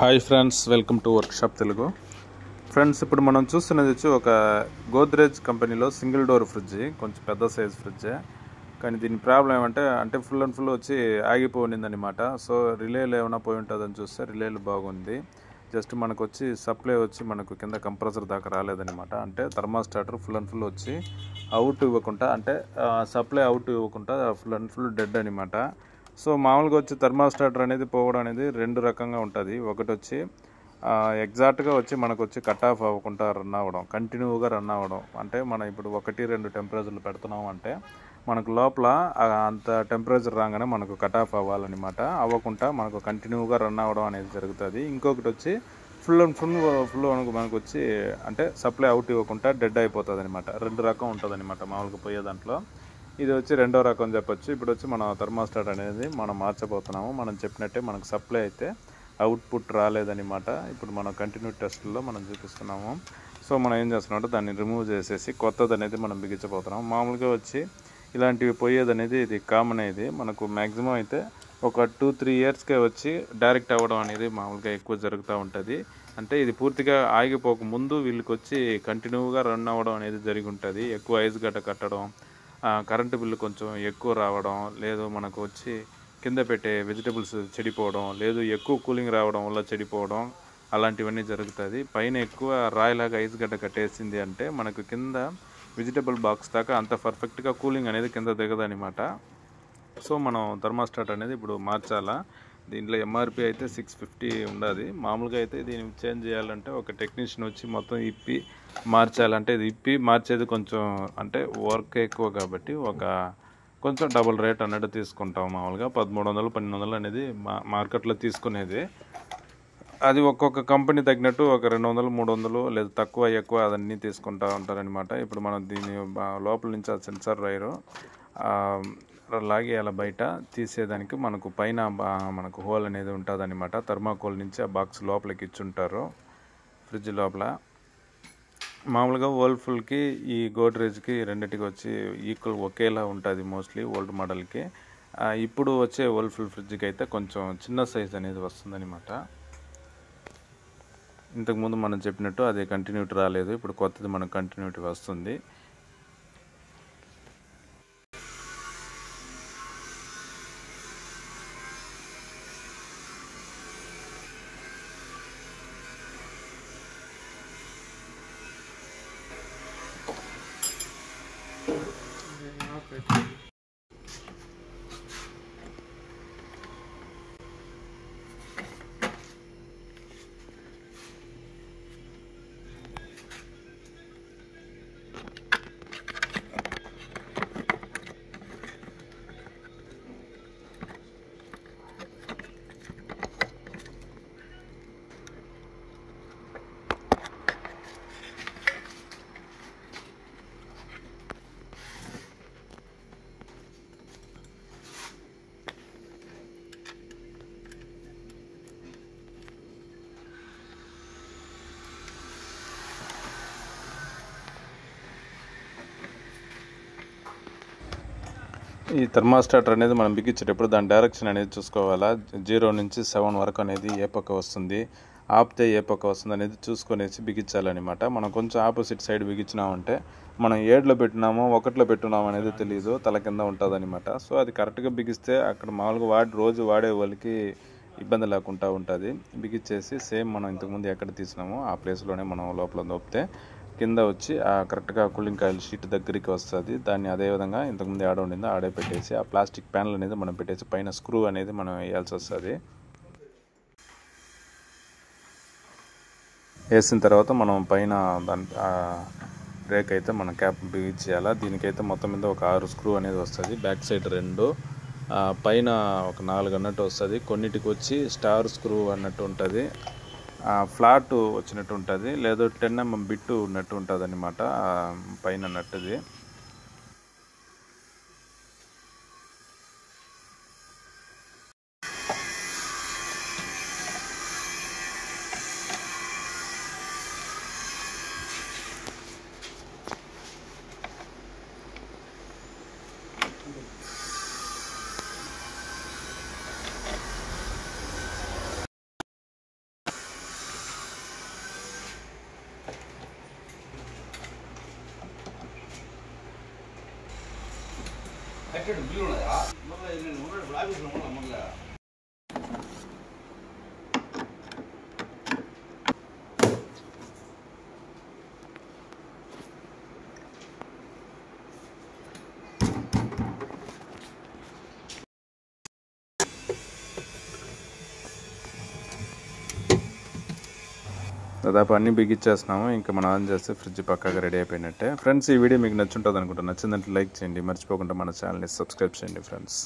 Hi friends, welcome to workshop Telugu. Friends, ఇప్పుడు మనం చూస్తున్నది వచ్చి ఒక గోద్రేజ్ కంపెనీలో సింగిల్ డోర్ ఫ్రిడ్జ్, కొంచెం పెద్ద సైజ్ ఫ్రిడ్జే. కానీ దీని ప్రాబ్లం ఏమంటే ఫుల్ అండ్ ఫుల్ వచ్చి ఆగిపోయింది అనమాట. సో రిలేలు ఏమైనా పోయి ఉంటుందని చూస్తే రిలేలు బాగుంది. జస్ట్ మనకు వచ్చి సప్లై వచ్చి మనకు కింద కంప్రెసర్ దాకా రాలేదనమాట. అంటే థర్మాస్టాటర్ ఫుల్ అండ్ ఫుల్ వచ్చి అవుట్ ఇవ్వకుండా, అంటే సప్లై అవుట్ ఇవ్వకుండా ఫుల్ అండ్ ఫుల్ డెడ్ అనమాట. సో మామూలుగా వచ్చి థర్మాస్టాటర్ అనేది పోవడం అనేది రెండు రకంగా ఉంటుంది. ఒకటి వచ్చి ఎగ్జాక్ట్గా వచ్చి మనకు వచ్చి కట్ ఆఫ్ అవ్వకుండా రన్ అవ్వడం, కంటిన్యూగా రన్ అవ్వడం. అంటే మనం ఇప్పుడు 1-2 టెంపరేచర్లు పెడుతున్నాం అంటే మనకు లోపల అంత టెంపరేచర్ రాగానే మనకు కట్ ఆఫ్ అవ్వాలన్నమాట. అవ్వకుండా మనకు కంటిన్యూగా రన్ అవ్వడం అనేది జరుగుతుంది. ఇంకొకటి వచ్చి ఫుల్ అండ్ ఫుల్ మనకు వచ్చి అంటే సప్లై అవుట్ ఇవ్వకుండా డెడ్ అయిపోతుంది అనమాట. రెండు రకం ఉంటుంది అనమాట మామూలుగా పోయే దాంట్లో. ఇది వచ్చి రెండో రకం చెప్పొచ్చు. ఇప్పుడు వచ్చి మనం థర్మాస్టాట్ అనేది మనం మార్చబోతున్నాము. మనం చెప్పినట్టే మనకు సప్లై అయితే అవుట్పుట్ రాలేదన్నమాట. ఇప్పుడు మనం కంటిన్యూ టెస్ట్లో మనం చూపిస్తున్నాము. సో మనం ఏం చేస్తున్నామంటే దాన్ని రిమూవ్ చేసేసి కొత్తది అనేది మనం బిగించబోతున్నాం. మామూలుగా వచ్చి ఇలాంటివి పోయేది అనేది ఇది కామన్. ఇది మనకు మ్యాక్సిమం అయితే ఒక 2-3 ఇయర్స్కే వచ్చి డైరెక్ట్ అవ్వడం అనేది మామూలుగా ఎక్కువ జరుగుతూ ఉంటుంది. అంటే ఇది పూర్తిగా ఆగిపోక ముందు వీళ్ళకి వచ్చి కంటిన్యూగా రన్ అవ్వడం అనేది జరిగి ఉంటుంది. ఎక్కువ ఐస్ గడ్డ కట్టడం, కరెంటు బిల్లు కొంచెం ఎక్కువ రావడం, లేదు మనకు వచ్చి కింద పెట్టే వెజిటబుల్స్ చెడిపోవడం, లేదు ఎక్కువ కూలింగ్ రావడం వల్ల చెడిపోవడం, అలాంటివన్నీ జరుగుతుంది. పైన ఎక్కువ రాయిలాగా ఐస్ గడ్డ కట్టేసింది అంటే మనకు కింద వెజిటబుల్ బాక్స్ దాకా అంత పర్ఫెక్ట్గా కూలింగ్ అనేది కింద దిగదనమాట. సో మనం థర్మాస్టాట్ అనేది ఇప్పుడు మార్చాలా. దీంట్లో ఎంఆర్పి అయితే 650 ఉండదు. మామూలుగా అయితే దీన్ని చేంజ్ చేయాలంటే ఒక టెక్నీషియన్ వచ్చి మొత్తం ఇప్పి మార్చాలంటే ఇది ఇప్పి మార్చేది కొంచెం అంటే వర్క్ ఎక్కువ కాబట్టి కొంచెం డబుల్ రేట్ అన్నట్టు తీసుకుంటాం. మామూలుగా 1300-1200 అనేది మార్కెట్లో తీసుకునేది. అది ఒక్కొక్క కంపెనీ తగ్గినట్టు ఒక 200-300 లేదా తక్కువ ఎక్కువ అదన్నీ తీసుకుంటూ ఉంటారనమాట. ఇప్పుడు మనం దీని లోపల నుంచి ఆ సెన్సార్ వైరు లాగి అలా బయట తీసేదానికి మనకు పైన మనకు హోల్ అనేది ఉంటుంది అనమాట. థర్మాకోల్ నుంచి ఆ బాక్స్ లోపలికి ఇచ్చుంటారు ఫ్రిడ్జ్ లోపల. మామూలుగా వర్ల్ఫుల్కి ఈ గోడ్రేజ్కి రెండింటికి వచ్చి ఈక్వల్ ఒకేలా ఉంటుంది మోస్ట్లీ ఓల్డ్ మోడల్కి. ఇప్పుడు వచ్చే వర్ల్ఫుల్ ఫ్రిడ్జ్కి అయితే కొంచెం చిన్న సైజ్ అనేది వస్తుందన్నమాట. ఇంతకుముందు మనం చెప్పినట్టు అది కంటిన్యూటీ రాలేదు, ఇప్పుడు కొత్తది మనకు కంటిన్యూటీ వస్తుంది. ఈ థర్మాస్టాటర్ అనేది మనం బిగించేటప్పుడు దాని డైరెక్షన్ అనేది చూసుకోవాలా. 0 నుంచి 7 వరకు అనేది ఏ పక్క వస్తుంది, ఆపితే ఏ పక్క వస్తుంది అనేది చూసుకొనేసి బిగించాలన్నమాట. మనం కొంచెం ఆపోజిట్ సైడ్ బిగించినామంటే మనం 7లో పెట్టినామో 1లో పెట్టున్నామో అనేది తెలియదు, తల కింద ఉంటుంది అనమాట. సో అది కరెక్ట్గా బిగిస్తే అక్కడ మామూలుగా రోజు వాడే వాళ్ళకి ఇబ్బంది లేకుండా ఉంటుంది. బిగించేసి సేమ్ మనం ఇంతకుముందు ఎక్కడ తీసినామో ఆ ప్లేస్లోనే మనం లోపల దోపితే కింద వచ్చి కరెక్ట్గా కూలింగ్ కాయిల్ షీట్ దగ్గరికి వస్తుంది. దాన్ని అదేవిధంగా ఇంతకుముందు ఆడ ఉండిందో ఆడే పెట్టేసి ఆ ప్లాస్టిక్ ప్యానల్ అనేది మనం పెట్టేసి పైన స్క్రూ అనేది మనం వేయాల్సి వస్తుంది. వేసిన తర్వాత మనం పైన దాని రేక్ అయితే మనం క్యాప్ బిగించేయాలా. దీనికైతే మొత్తం మీద ఒక 6 స్క్రూ అనేది వస్తుంది. బ్యాక్ సైడ్ 2, పైన ఒక 4 అన్నట్టు వస్తుంది. కొన్నిటికి వచ్చి స్టార్ స్క్రూ అన్నట్టు ఉంటుంది, ఫ్లాట్ వచ్చినట్టు ఉంటుంది, లేదా 10mm బిట్టు ఉన్నట్టు ఉంటుంది అనమాట పైన నట్టుది. దాదాపు అన్నీ బిగించేస్తున్నాము. ఇంకా మనం ఆన్ చేస్తే ఫ్రిడ్జ్ పక్కాగా రెడీ అయిపోయినట్టే. ఫ్రెండ్స్, ఈ వీడియో మీకు నచ్చుంటుంది అనుకుంటా. నచ్చిందంటే లైక్ చేయండి, మర్చిపోకుండా మన ఛానల్ని సబ్స్క్రైబ్ చేయండి ఫ్రెండ్స్.